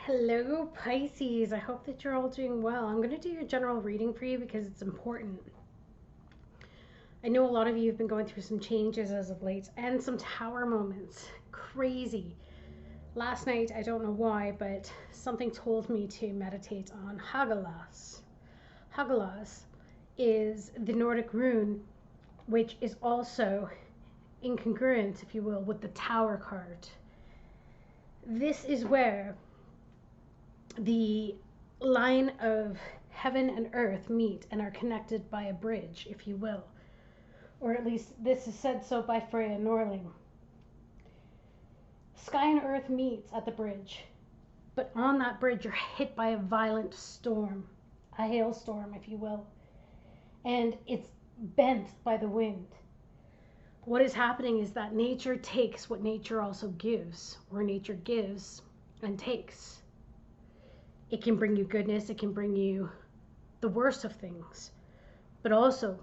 Hello, Pisces. I hope that you're all doing well. I'm going to do your general reading for you because it's important. I know a lot of you have been going through some changes as of late and some tower moments. Crazy. Last night, I don't know why, but something told me to meditate on Hagalaz. Hagalaz is the Nordic rune, which is also incongruent, if you will, with the Tower card. This is where the line of heaven and earth meet and are connected by a bridge, if you will. Or at least this is said so by Freya Norling. Sky and earth meets at the bridge, but on that bridge you're hit by a violent storm, a hailstorm, if you will, and it's bent by the wind. What is happening is that nature takes what nature also gives, or nature gives and takes. It can bring you goodness, it can bring you the worst of things, but also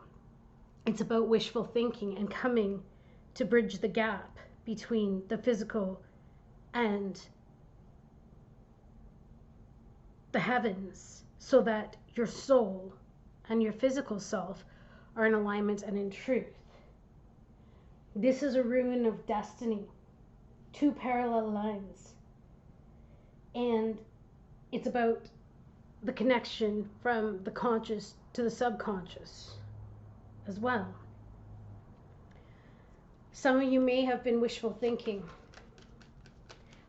it's about wishful thinking and coming to bridge the gap between the physical and the heavens so that your soul and your physical self are in alignment and in truth. This is a rune of destiny, two parallel lines, and it's about the connection from the conscious to the subconscious as well. Some of you may have been wishful thinking.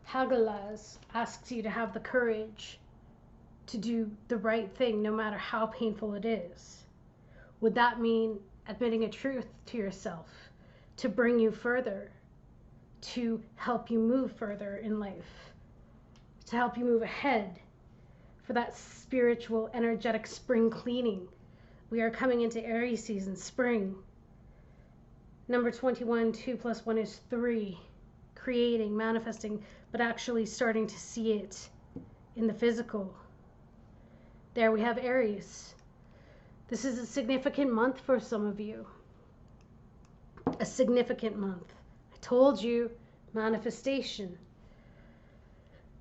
Hagalaz asks you to have the courage to do the right thing no matter how painful it is. Would that mean admitting a truth to yourself to bring you further, to help you move further in life, to help you move ahead for that spiritual, energetic spring cleaning? We are coming into Aries season, spring. Number 21, 2 plus 1 is 3. Creating, manifesting, but actually starting to see it in the physical. There we have Aries. This is a significant month for some of you. A significant month. I told you, manifestation.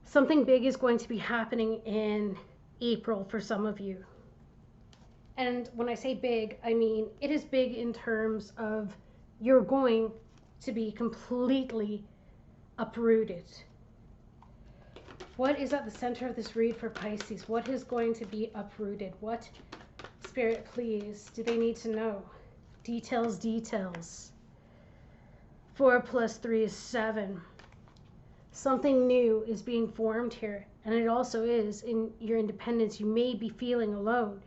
Something big is going to be happening in April for some of you. And when I say big, I mean it is big in terms of you're going to be completely uprooted. What is at the center of this read for Pisces? What is going to be uprooted? What, Spirit, please, do they need to know? Details, details. 4 plus 3 is 7. Something new is being formed here, and it also is in your independence. You may be feeling alone.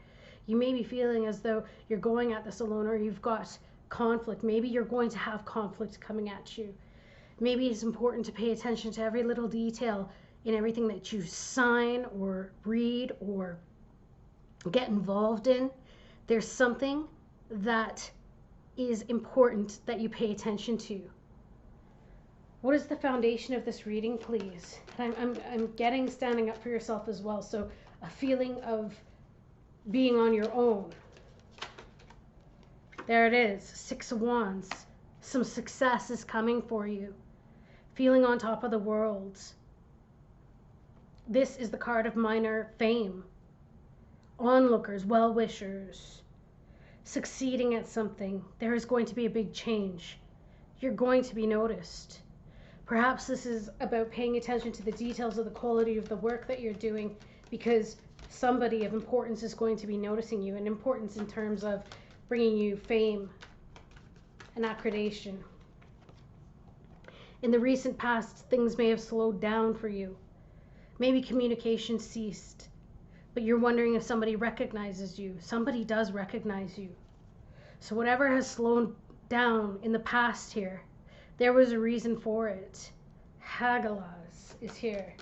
You may be feeling as though you're going at this alone, or you've got conflict. Maybe you're going to have conflict coming at you. Maybe it's important to pay attention to every little detail in everything that you sign or read or get involved in. There's something that is important that you pay attention to. What is the foundation of this reading, please? And I'm getting standing up for yourself as well. So a feeling of being on your own. There it is, 6 of Wands. Some success is coming for you. Feeling on top of the world. This is the card of minor fame. Onlookers, well-wishers. Succeeding at something. There is going to be a big change. You're going to be noticed. Perhaps this is about paying attention to the details of the quality of the work that you're doing, because somebody of importance is going to be noticing you, and importance in terms of bringing you fame and accreditation. In the recent past, things may have slowed down for you. Maybe communication ceased, but you're wondering if somebody recognizes you. Somebody does recognize you. So whatever has slowed down in the past here, there was a reason for it. Hagalaz is here.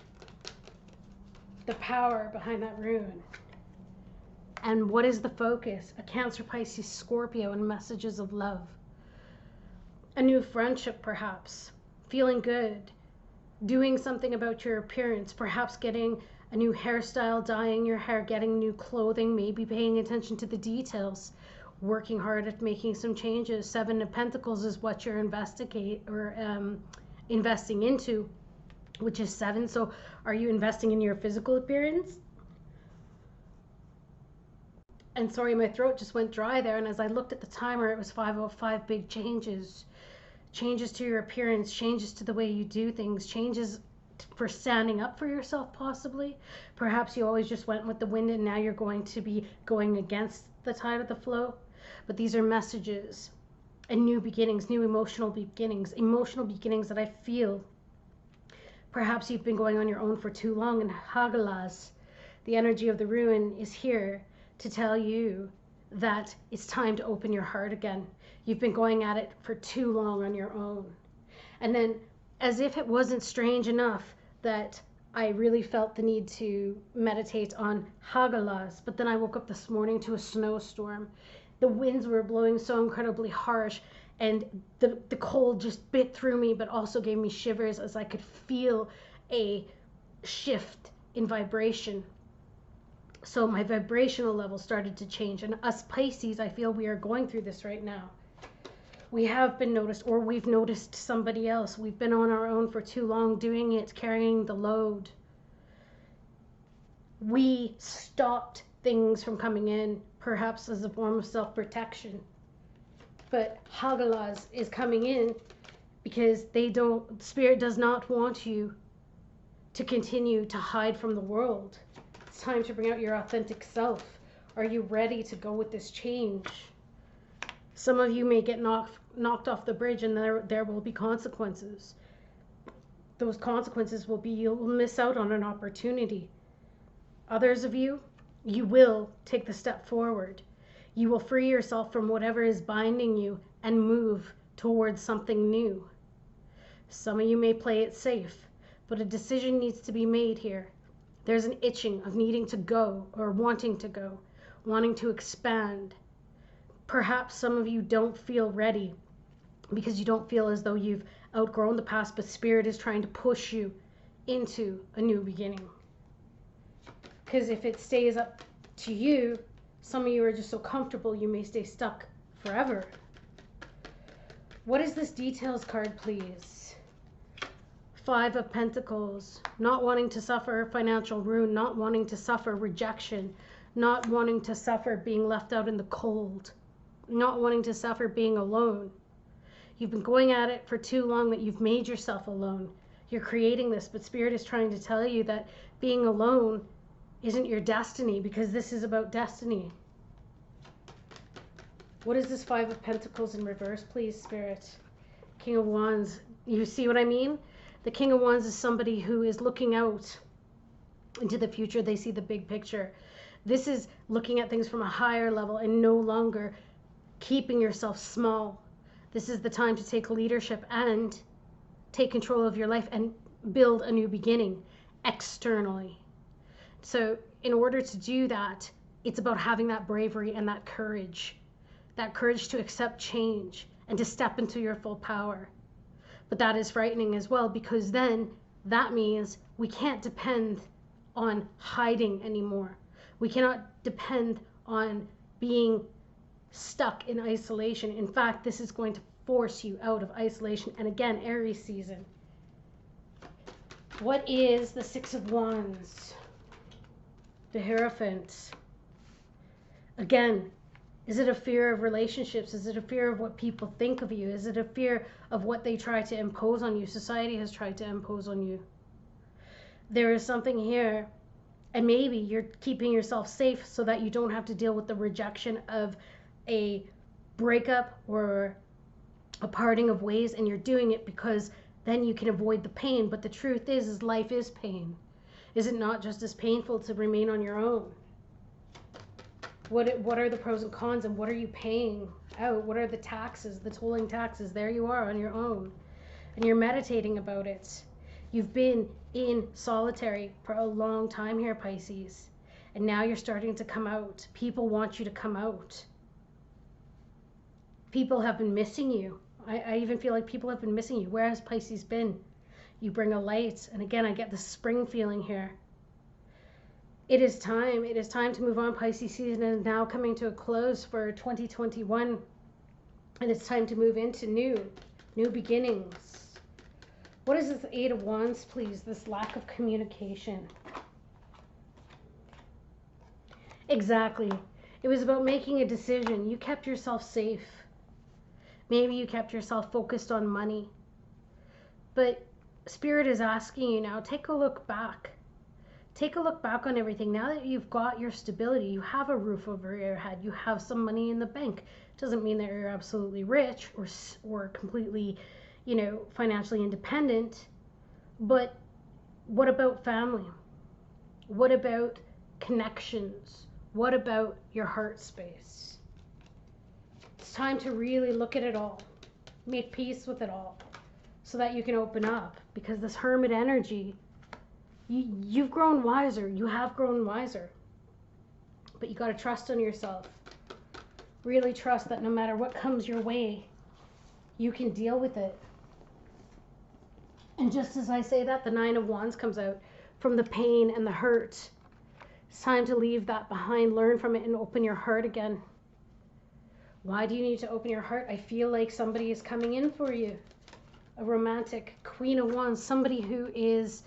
The power behind that rune. And what is the focus? A Cancer, Pisces, Scorpio, and messages of love. A new friendship, perhaps. Feeling good. Doing something about your appearance. Perhaps getting a new hairstyle, dyeing your hair, getting new clothing, maybe paying attention to the details. Working hard at making some changes. 7 of Pentacles is what you're investing into. which is 7. So are you investing in your physical appearance? And sorry, my throat just went dry there. And as I looked at the timer, it was 5:05. Big changes. Changes to your appearance, changes to the way you do things, changes for standing up for yourself possibly. Perhaps you always just went with the wind and now you're going to be going against the tide of the flow. But these are messages and new beginnings, new emotional beginnings that I feel perhaps you've been going on your own for too long. And Hagalaz, the energy of the Rune, is here to tell you that it's time to open your heart again. You've been going at it for too long on your own. And then, as if it wasn't strange enough that I really felt the need to meditate on Hagalaz, but then I woke up this morning to a snowstorm. The winds were blowing so incredibly harsh, and the cold just bit through me, but also gave me shivers as I could feel a shift in vibration. So my vibrational level started to change. And us Pisces, I feel we are going through this right now. We have been noticed, or we've noticed somebody else. We've been on our own for too long, doing it, carrying the load. We stopped things from coming in, perhaps as a form of self-protection. But Hagalaz is coming in because Spirit does not want you to continue to hide from the world. It's time to bring out your authentic self. Are you ready to go with this change? Some of you may get knocked off the bridge, and there will be consequences. Those consequences will be you'll miss out on an opportunity. Others of you, you will take the step forward. You will free yourself from whatever is binding you and move towards something new. Some of you may play it safe, but a decision needs to be made here. There's an itching of needing to go, or wanting to go, wanting to expand. Perhaps some of you don't feel ready because you don't feel as though you've outgrown the past, but Spirit is trying to push you into a new beginning. Because if it stays up to you, some of you are just so comfortable you may stay stuck forever. What is this details card, please? 5 of Pentacles. Not wanting to suffer financial ruin, not wanting to suffer rejection, not wanting to suffer being left out in the cold, not wanting to suffer being alone. You've been going at it for too long that you've made yourself alone. You're creating this, but Spirit is trying to tell you that being alone isn't your destiny, because this is about destiny. What is this 5 of Pentacles in reverse, please, Spirit? King of Wands. You see what I mean? The King of Wands is somebody who is looking out into the future. They see the big picture. This is looking at things from a higher level and no longer keeping yourself small. This is the time to take leadership and take control of your life and build a new beginning externally. So in order to do that, it's about having that bravery and that courage to accept change and to step into your full power. But that is frightening as well, because then that means we can't depend on hiding anymore. We cannot depend on being stuck in isolation. In fact, this is going to force you out of isolation. And again, Aries season. What is the 6 of Wands? The Hierophant. Again, is it a fear of relationships? Is it a fear of what people think of you? Is it a fear of what they try to impose on you? Society has tried to impose on you. There is something here, and maybe you're keeping yourself safe so that you don't have to deal with the rejection of a breakup or a parting of ways, and you're doing it because then you can avoid the pain. But the truth is life is pain. Is it not just as painful to remain on your own? What are the pros and cons, and what are you paying out? What are the taxes, the tolling taxes? There you are on your own, and you're meditating about it. You've been in solitary for a long time here, Pisces, and now you're starting to come out. People want you to come out. People have been missing you. I even feel like people have been missing you. Where has Pisces been? You bring a light, and again, I get the spring feeling here. It is time to move on. Pisces season is now coming to a close for 2021, and it's time to move into new beginnings. What is this 8 of Wands, please? This lack of communication. Exactly. It was about making a decision. You kept yourself safe. Maybe you kept yourself focused on money. But Spirit is asking you now, take a look back. Take a look back on everything. Now that you've got your stability, you have a roof over your head, you have some money in the bank. Doesn't mean that you're absolutely rich or completely, financially independent. But what about family? What about connections? What about your heart space? It's time to really look at it all. Make peace with it all so that you can open up. Because this Hermit energy, you've grown wiser. You have grown wiser. But you got to trust in yourself. Really trust that no matter what comes your way, you can deal with it. And just as I say that, the 9 of Wands comes out from the pain and the hurt. It's time to leave that behind, learn from it, and open your heart again. Why do you need to open your heart? I feel like somebody is coming in for you. A romantic Queen of Wands, somebody who is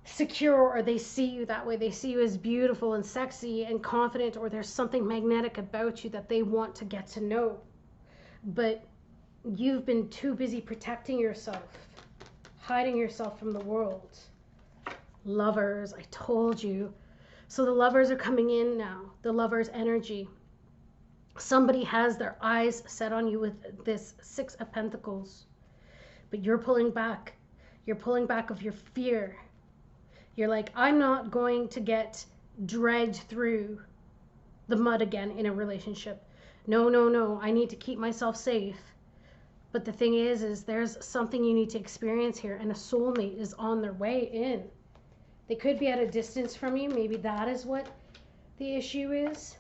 secure, or they see you that way. They see you as beautiful and sexy and confident, or there's something magnetic about you that they want to get to know. But you've been too busy protecting yourself, hiding yourself from the world. Lovers, I told you. So the lovers are coming in now, the lovers' energy. Somebody has their eyes set on you with this 6 of Pentacles, but you're pulling back. You're pulling back of your fear. You're like, I'm not going to get dragged through the mud again in a relationship. No. I need to keep myself safe. But the thing is there's something you need to experience here, and a soulmate is on their way in. They could be at a distance from you. Maybe that is what the issue is.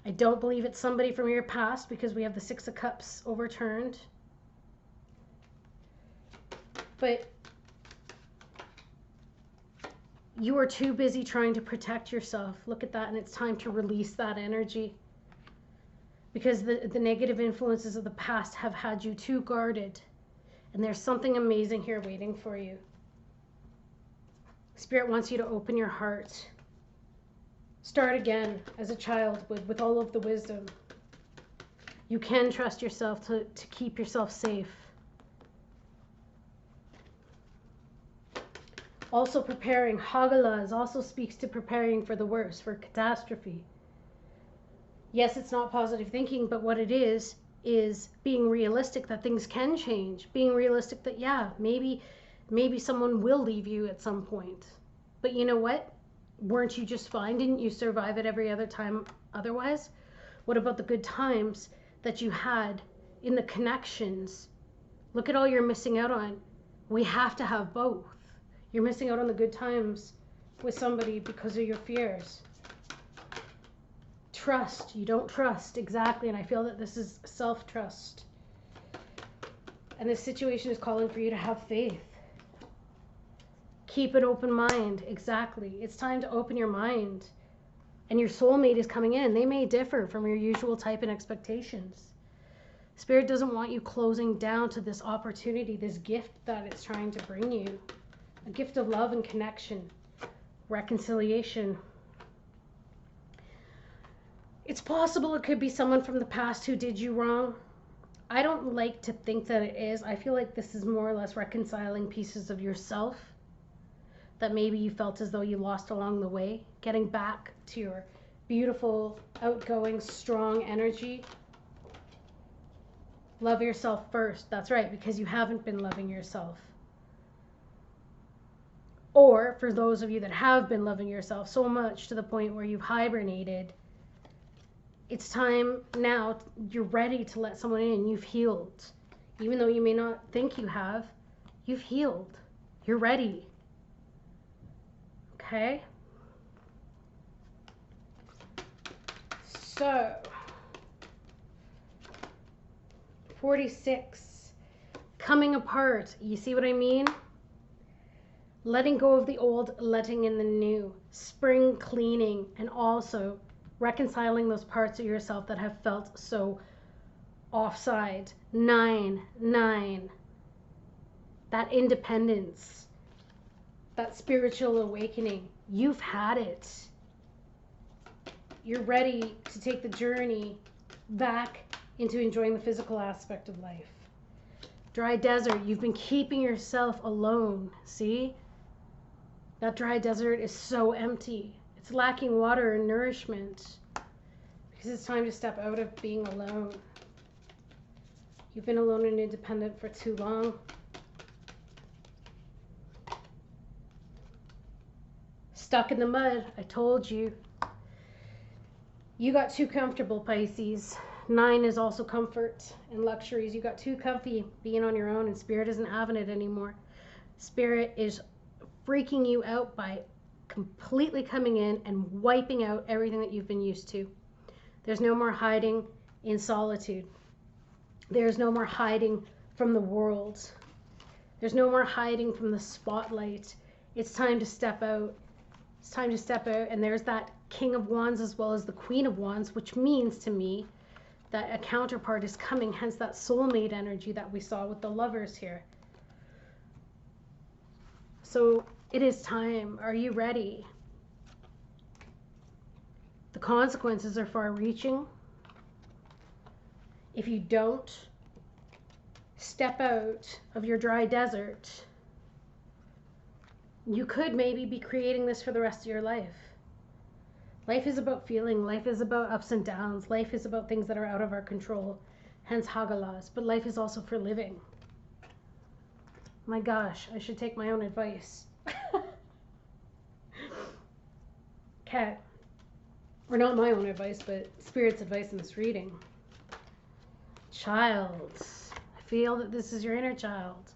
I don't believe it's somebody from your past because we have the 6 of Cups overturned. But you are too busy trying to protect yourself. Look at that, and it's time to release that energy. Because the negative influences of the past have had you too guarded. And there's something amazing here waiting for you. Spirit wants you to open your heart. Start again as a child with all of the wisdom. You can trust yourself to keep yourself safe. Also preparing. Hagalaz also speaks to preparing for the worst, for catastrophe. Yes, it's not positive thinking, but what it is being realistic that things can change. Being realistic that, yeah, maybe someone will leave you at some point. But you know what? Weren't you just fine? Didn't you survive it every other time otherwise? What about the good times that you had in the connections? Look at all you're missing out on. We have to have both. You're missing out on the good times with somebody because of your fears. Trust. You don't trust. Exactly. And I feel that this is self-trust. And this situation is calling for you to have faith. Keep an open mind. Exactly. It's time to open your mind. And your soulmate is coming in. They may differ from your usual type and expectations. Spirit doesn't want you closing down to this opportunity, this gift that it's trying to bring you. A gift of love and connection. Reconciliation. It's possible it could be someone from the past who did you wrong. I don't like to think that it is. I feel like this is more or less reconciling pieces of yourself that maybe you felt as though you lost along the way. Getting back to your beautiful, outgoing, strong energy. Love yourself first. That's right, because you haven't been loving yourself. Or for those of you that have been loving yourself so much to the point where you've hibernated, it's time now, you're ready to let someone in. You've healed. Even though you may not think you have, you've healed. You're ready. Okay? So, 46. Coming apart. You see what I mean? Letting go of the old, letting in the new. Spring cleaning, and also reconciling those parts of yourself that have felt so offside. 9. that independence, that spiritual awakening. You've had it. You're ready to take the journey back into enjoying the physical aspect of life. Dry desert, you've been keeping yourself alone. See? That dry desert is so empty. It's lacking water and nourishment because it's time to step out of being alone. You've been alone and independent for too long. Stuck in the mud, I told you. You got too comfortable, Pisces. 9 is also comfort and luxuries. You got too comfy being on your own, and Spirit isn't having it anymore. Spirit is freaking you out by completely coming in and wiping out everything that you've been used to. There's no more hiding in solitude. There's no more hiding from the world. There's no more hiding from the spotlight. It's time to step out. It's time to step out, and there's that King of Wands as well as the Queen of Wands, which means to me that a counterpart is coming, hence that soulmate energy that we saw with the lovers here. So it is time. Are you ready? The consequences are far-reaching. If you don't step out of your dry desert, you could maybe be creating this for the rest of your life. Life is about feeling. Life is about ups and downs. Life is about things that are out of our control, hence Hagalaz. But life is also for living. My gosh, I should take my own advice. Okay. Or not my own advice, but Spirit's advice in this reading. Child. I feel that this is your inner child.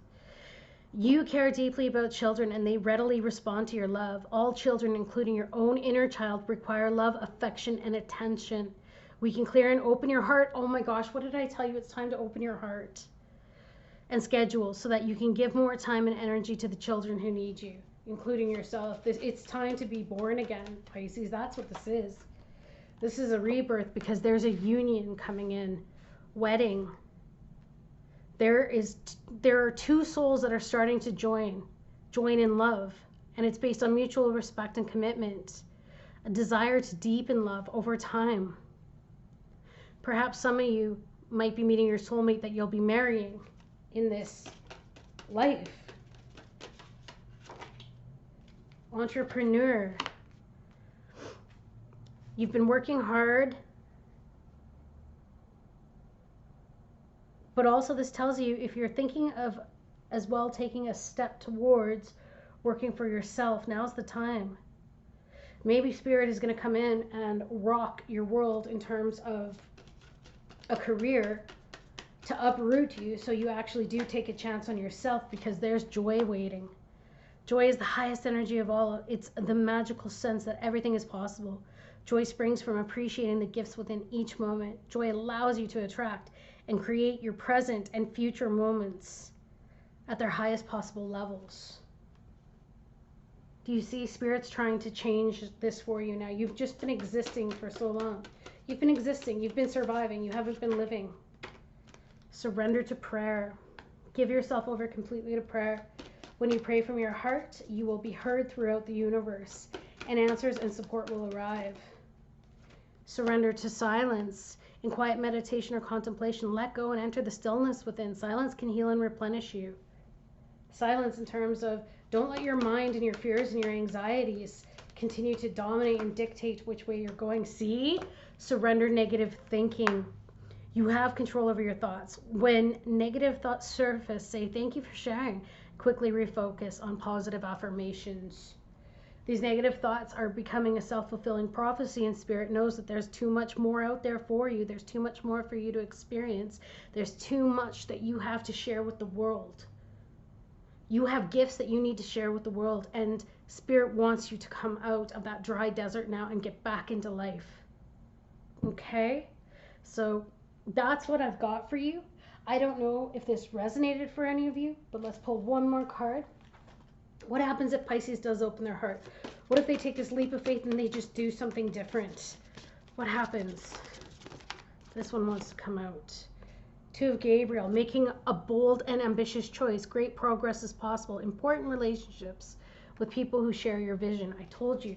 You care deeply about children and they readily respond to your love. All children, including your own inner child, require love, affection, and attention. We can clear and open your heart. Oh my gosh, what did I tell you? It's time to open your heart and schedule so that you can give more time and energy to the children who need you, including yourself. It's time to be born again, Pisces. That's what this is. This is a rebirth because there's a union coming in. Wedding. There are two souls that are starting to join in love, and it's based on mutual respect and commitment, a desire to deepen love over time. Perhaps some of you might be meeting your soulmate that you'll be marrying in this life. Entrepreneur. You've been working hard. But also this tells you if you're thinking of as well taking a step towards working for yourself, now's the time. Maybe Spirit is going to come in and rock your world in terms of a career to uproot you so you actually do take a chance on yourself because there's joy waiting. Joy is the highest energy of all. It's the magical sense that everything is possible. Joy springs from appreciating the gifts within each moment. Joy allows you to attract and create your present and future moments at their highest possible levels. Do you see Spirit's trying to change this for you now? You've just been existing for so long. You've been existing. You've been surviving. You haven't been living. Surrender to prayer. Give yourself over completely to prayer. When you pray from your heart, you will be heard throughout the universe, and answers and support will arrive. Surrender to silence. In quiet meditation or contemplation, let go and enter the stillness within. Silence can heal and replenish you. Silence in terms of don't let your mind and your fears and your anxieties continue to dominate and dictate which way you're going. See? Surrender negative thinking. You have control over your thoughts. When negative thoughts surface, say thank you for sharing. Quickly refocus on positive affirmations. These negative thoughts are becoming a self-fulfilling prophecy, and Spirit knows that there's too much more out there for you. There's too much more for you to experience. There's too much that you have to share with the world. You have gifts that you need to share with the world, and Spirit wants you to come out of that dry desert now and get back into life. Okay? So that's what I've got for you. I don't know if this resonated for any of you, but let's pull one more card. What happens if Pisces does open their heart? What if they take this leap of faith and they just do something different? What happens? This one wants to come out. Two of Gabriel, making a bold and ambitious choice. Great progress is possible. Important relationships with people who share your vision. I told you,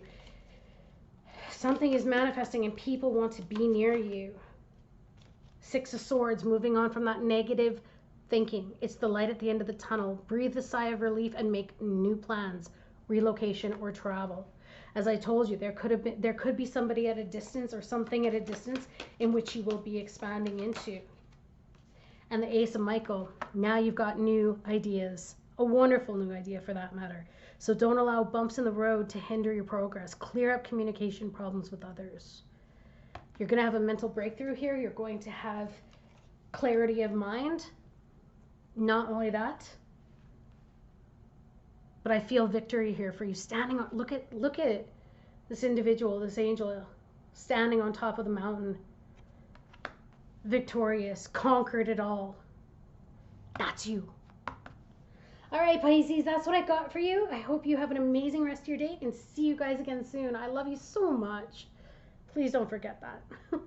something is manifesting and people want to be near you. Six of Swords, moving on from that negative thinking. It's the light at the end of the tunnel. Breathe a sigh of relief and make new plans, relocation or travel. As I told you, there could be somebody at a distance or something at a distance in which you will be expanding into. And the Ace of Michael, now you've got new ideas, a wonderful new idea for that matter. So don't allow bumps in the road to hinder your progress. Clear up communication problems with others. You're going to have a mental breakthrough here. You're going to have clarity of mind. Not only that, but I feel victory here for you. Standing on, look at this individual, this angel, standing on top of the mountain. Victorious, conquered it all. That's you. All right, Pisces, that's what I got for you. I hope you have an amazing rest of your day and see you guys again soon. I love you so much. Please don't forget that.